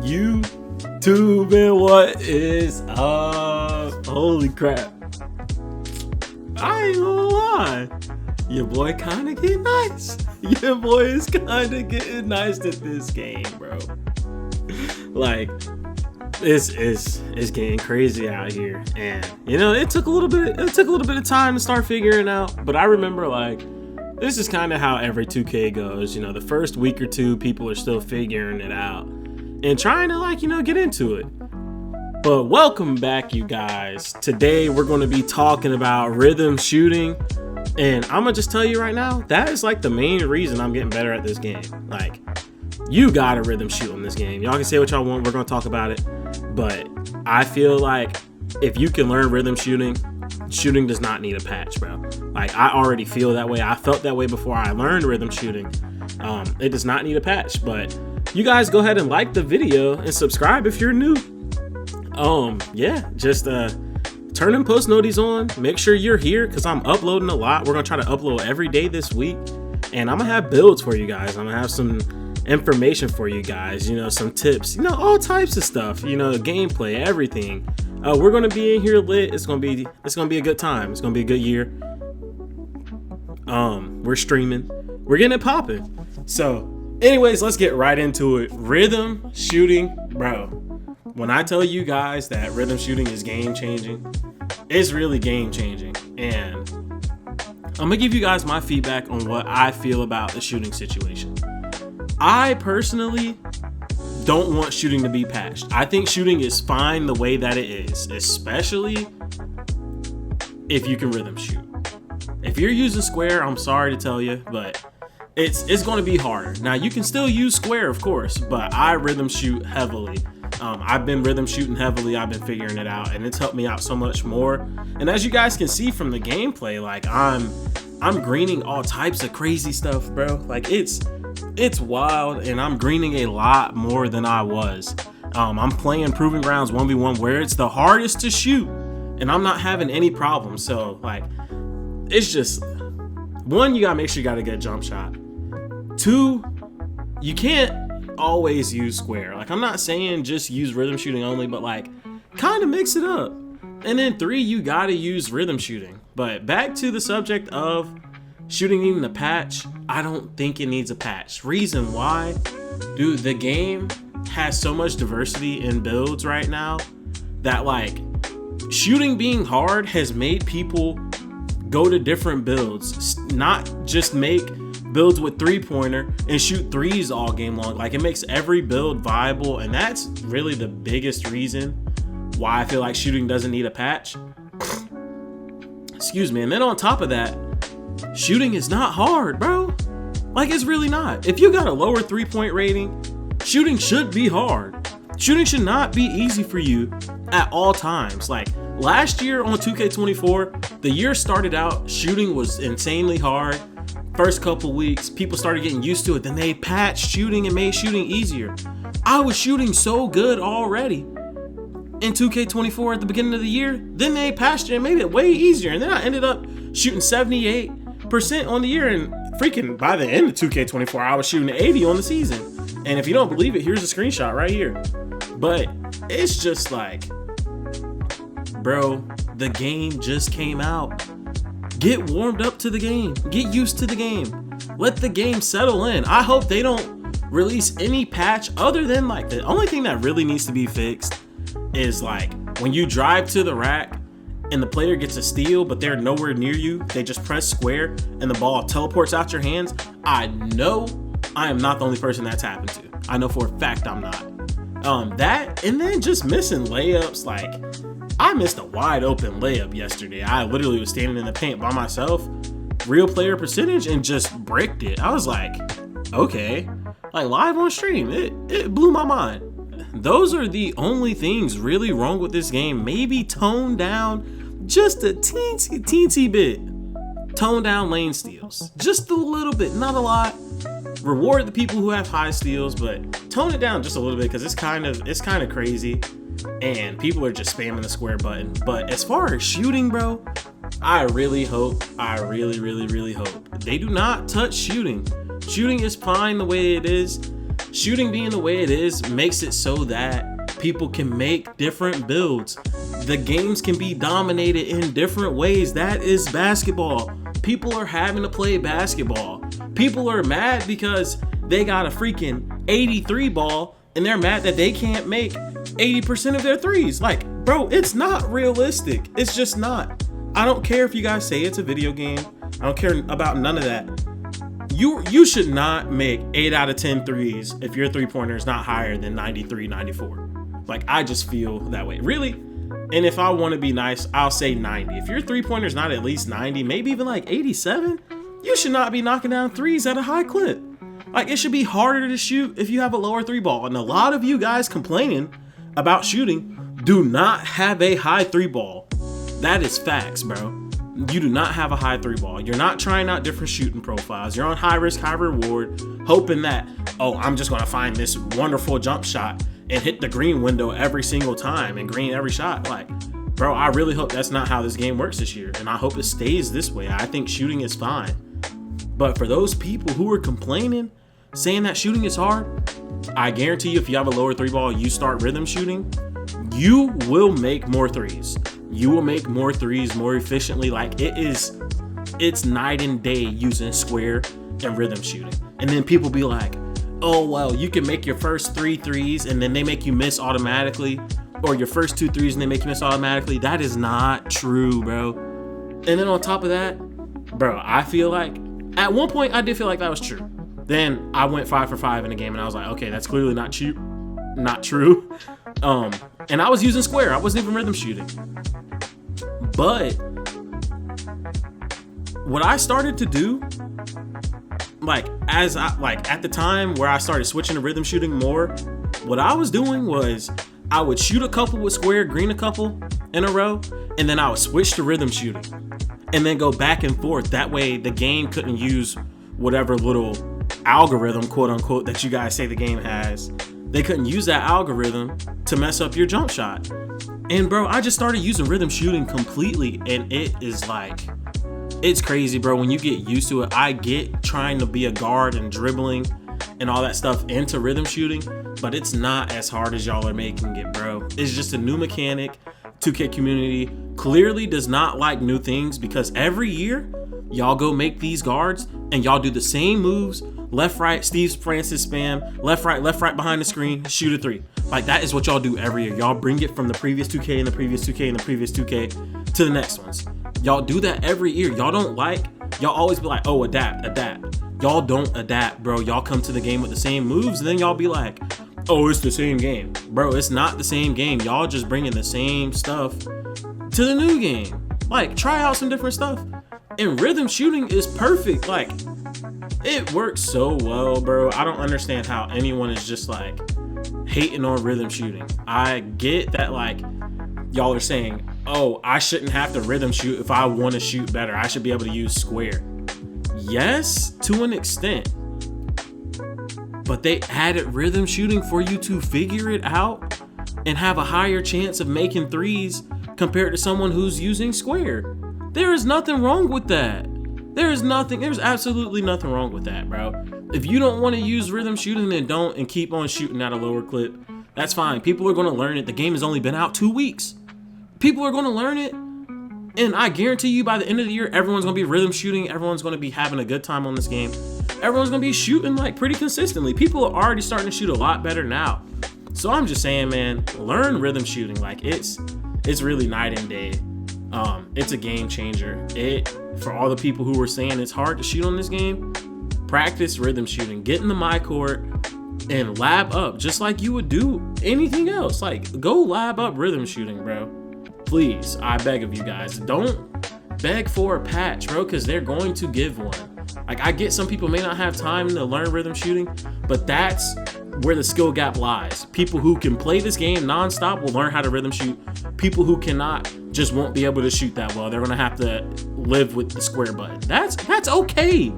YouTube, and what is up? Holy crap. I ain't gonna lie. Your boy kinda getting nice. Your boy is kinda getting nice at this game, bro. Like, it's getting crazy out here. And you know, it took a little bit of time to start figuring out. But I remember, like, this is kind of how every 2K goes. You know, the first week or two, people are still figuring it out and trying to, like, you know, get into it. But welcome back, you guys. Today we're going to be talking about rhythm shooting, and I'm gonna just tell you right now, that is like the main reason I'm getting better at this game. Like, you gotta rhythm shoot on this game. Y'all can say what y'all want, we're gonna talk about it, but I feel like if you can learn rhythm shooting, shooting does not need a patch, bro. Like, I already feel that way. I felt that way before I learned rhythm shooting. It does not need a patch. But you guys go ahead and like the video and subscribe if you're new. Yeah, just turn them post noties on. Make sure you're here because I'm uploading a lot. We're gonna try to upload every day this week, and I'm gonna have builds for you guys. I'm gonna have some information for you guys, you know, some tips, you know, all types of stuff, you know, gameplay, everything. We're gonna be in here lit. It's gonna be a good time. It's gonna be a good year. We're streaming, we're getting it popping. So anyways, let's get right into it. Rhythm shooting, bro. When I tell you guys that rhythm shooting is game changing, it's really game changing. And I'm gonna give you guys my feedback on what I feel about the shooting situation. I personally don't want shooting to be patched. I think shooting is fine the way that it is, especially if you can rhythm shoot. If you're using square, I'm sorry to tell you, but it's going to be harder. Now, you can still use square, of course, but I rhythm shoot heavily. I've been rhythm shooting heavily. I've been figuring it out, and it's helped me out so much more. And as you guys can see from the gameplay, like, I'm greening all types of crazy stuff, bro. Like, it's wild, and I'm greening a lot more than I was. I'm playing Proving Grounds 1v1 where it's the hardest to shoot, and I'm not having any problems. So, like, it's just, one, you gotta make sure you got a good jump shot. Two, you can't always use square. Like, I'm not saying just use rhythm shooting only, but, like, kind of mix it up. And then three, you gotta use rhythm shooting. But back to the subject of shooting needing a patch, I don't think it needs a patch. Reason why, dude, the game has so much diversity in builds right now that, like, shooting being hard has made people go to different builds, not just make builds with three-pointer and shoot threes all game long. Like, it makes every build viable, and that's really the biggest reason why I feel like shooting doesn't need a patch. Excuse me. And then on top of that, shooting is not hard, bro. Like, it's really not. If you got a lower 3-point rating, shooting should be hard. Shooting should not be easy for you at all times. Like, last year on 2K24, the year started out, shooting was insanely hard. First couple weeks, people started getting used to it. Then they patched shooting and made shooting easier. I was shooting so good already in 2K24 at the beginning of the year. Then they patched it and made it way easier. And then I ended up shooting 78% on the year. And freaking by the end of 2K24, I was shooting 80 on the season. And if you don't believe it, here's a screenshot right here. But it's just like, bro, the game just came out. Get warmed up to the game. Get used to the game. Let the game settle in. I hope they don't release any patch other than, like, the only thing that really needs to be fixed is, like, when you drive to the rack and the player gets a steal, but they're nowhere near you, they just press square and the ball teleports out your hands. I know I am not the only person that's happened to. I know for a fact I'm not. That, and then just missing layups. Like, I missed a wide open layup yesterday. I literally was standing in the paint by myself, real player percentage, and just bricked it. I was like, okay, like, live on stream, it blew my mind. Those are the only things really wrong with this game. Maybe tone down just a teensy bit. Tone down lane steals, just a little bit, not a lot. Reward the people who have high steals, but tone it down just a little bit, because it's kind of crazy and people are just spamming the square button. But as far as shooting, bro, I really hope, I really hope they do not touch shooting. Shooting is fine the way it is. Shooting being the way it is makes it so that people can make different builds. The games can be dominated in different ways. That is basketball. People are having to play basketball. People are mad because they got a freaking 83 ball and they're mad that they can't make 80% of their threes. Like, bro, it's not realistic. It's just not. I don't care if you guys say it's a video game. I don't care about none of that. You should not make 8 out of 10 threes if your three-pointer is not higher than 93, 94. Like, I just feel that way. Really? And if I want to be nice, I'll say 90. If your three-pointer is not at least 90, maybe even like 87, you should not be knocking down threes at a high clip. Like, it should be harder to shoot if you have a lower three ball. And a lot of you guys complaining about shooting do not have a high three ball. That is facts, bro. You do not have a high three ball. You're not trying out different shooting profiles. You're on high risk, high reward, hoping that, oh, I'm just going to find this wonderful jump shot and hit the green window every single time and green every shot. Like, bro, I really hope that's not how this game works this year. And I hope it stays this way. I think shooting is fine. But for those people who are complaining, saying that shooting is hard, I guarantee you if you have a lower three ball, you start rhythm shooting, you will make more threes. You will make more threes more efficiently. Like, it's night and day using square and rhythm shooting. And then people be like, oh, well, you can make your first 3 threes and then they make you miss automatically, or your first 2 threes and they make you miss automatically. That is not true, bro. And then on top of that, bro, I feel like at one point I did feel like that was true. Then I went 5 for 5 in the game and I was like, okay, that's clearly not true. And I was using square. I wasn't even rhythm shooting. But what I started to do, at the time where I started switching to rhythm shooting more, what I was doing was I would shoot a couple with square, green a couple in a row, and then I would switch to rhythm shooting and then go back and forth. That way the game couldn't use whatever little algorithm, quote unquote, that you guys say the game has. They couldn't use that algorithm to mess up your jump shot. And bro, I just started using rhythm shooting completely, and it is like, it's crazy, bro. When you get used to it, I get trying to be a guard and dribbling and all that stuff into rhythm shooting, but it's not as hard as y'all are making it, bro. It's just a new mechanic. 2K community clearly does not like new things, because every year y'all go make these guards and y'all do the same moves. Left, right, Steve Francis spam, left, right behind the screen, shoot a 3. Like, that is what y'all do every year. Y'all bring it from the previous 2K and the previous 2K and the previous 2K to the next ones. Y'all do that every year. Y'all always be like, oh, adapt. Y'all don't adapt, bro. Y'all come to the game with the same moves and then y'all be like, oh, it's the same game. Bro, it's not the same game. Y'all just bringing the same stuff to the new game. Like, try out some different stuff. And rhythm shooting is perfect. Like, it works so well, bro. I don't understand how anyone is just like hating on rhythm shooting. I get that, like, y'all are saying, oh, I shouldn't have to rhythm shoot if I want to shoot better. I should be able to use square. Yes, to an extent. But they added rhythm shooting for you to figure it out and have a higher chance of making threes compared to someone who's using square. There is nothing wrong with that. There's absolutely nothing wrong with that, bro. If you don't want to use rhythm shooting, then don't, and keep on shooting at a lower clip. That's fine. People are going to learn it. The game has only been out 2 weeks. People are going to learn it. And I guarantee you by the end of the year, everyone's going to be rhythm shooting. Everyone's going to be having a good time on this game. Everyone's going to be shooting like pretty consistently. People are already starting to shoot a lot better now. So I'm just saying, man, learn rhythm shooting. Like, it's really night and day. It's a game changer. For all the people who were saying it's hard to shoot on this game, practice rhythm shooting. Get in the my court and lab up just like you would do anything else. Like, go lab up rhythm shooting, bro. Please, I beg of you guys. Don't beg for a patch, bro, because they're going to give one. Like, I get some people may not have time to learn rhythm shooting, but that's where the skill gap lies. People who can play this game nonstop will learn how to rhythm shoot. People who cannot just won't be able to shoot that well. They're gonna have to live with the square button. That's okay.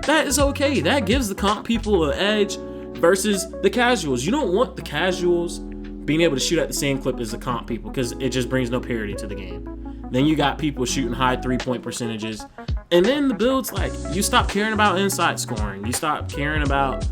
That is okay. That gives the comp people an edge versus the casuals. You don't want the casuals being able to shoot at the same clip as the comp people, because it just brings no parity to the game. Then you got people shooting high 3-point percentages, and then the builds, like, you stop caring about inside scoring. You stop caring about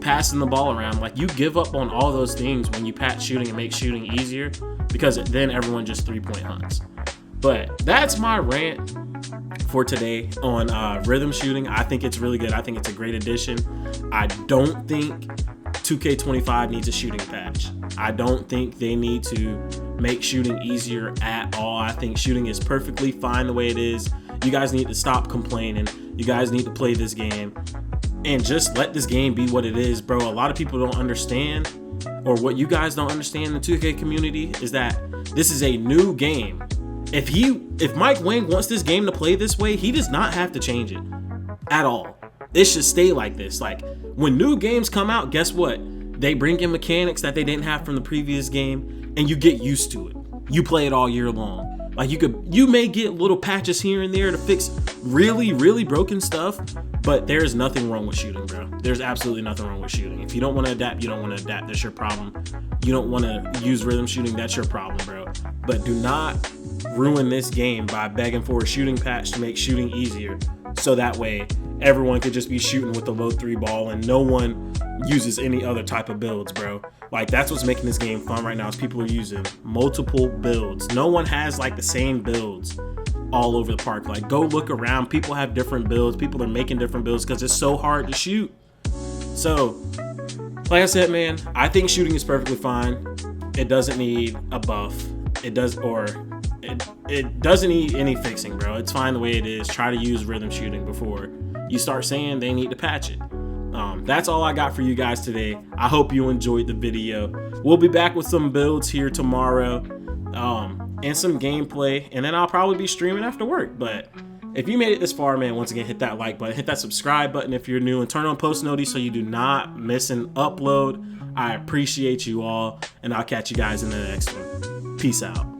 passing the ball around. Like, you give up on all those things when you patch shooting and make shooting easier, because then everyone just 3-point hunts. But that's my rant for today on rhythm shooting. I think it's really good. I think it's a great addition. I don't think 2K25 needs a shooting patch. I don't think they need to make shooting easier at all. I think shooting is perfectly fine the way it is. You guys need to stop complaining. You guys need to play this game and just let this game be what it is, bro. A lot of people don't understand, or what you guys don't understand in the 2K community, is that this is a new game. If Mike Wang wants this game to play this way, he does not have to change it at all. It should stay like this. Like, when new games come out, guess what? They bring in mechanics that they didn't have from the previous game, and you get used to it. You play it all year long. Like, you may get little patches here and there to fix really, really broken stuff, but there's nothing wrong with shooting, bro. There's absolutely nothing wrong with shooting. If you don't want to adapt, you don't want to adapt. That's your problem. You don't want to use rhythm shooting, that's your problem, bro. But do not ruin this game by begging for a shooting patch to make shooting easier, so that way everyone could just be shooting with the low 3 ball and no one uses any other type of builds, bro. Like, that's what's making this game fun right now, is people are using multiple builds. No one has like the same builds all over the park. Like, go look around. People have different builds. People are making different builds because it's so hard to shoot. So, like I said, man, I think shooting is perfectly fine. It doesn't need a buff. It doesn't need any fixing, bro. It's fine the way it is. Try to use rhythm shooting before you start saying they need to patch it. That's all I got for you guys today. I hope you enjoyed the video. We'll be back with some builds here tomorrow, and some gameplay, and then I'll probably be streaming after work. But if you made it this far, man, once again, hit that like button, hit that subscribe button if you're new, and turn on post notifications so you do not miss an upload. I appreciate you all, and I'll catch you guys in the next one. Peace out.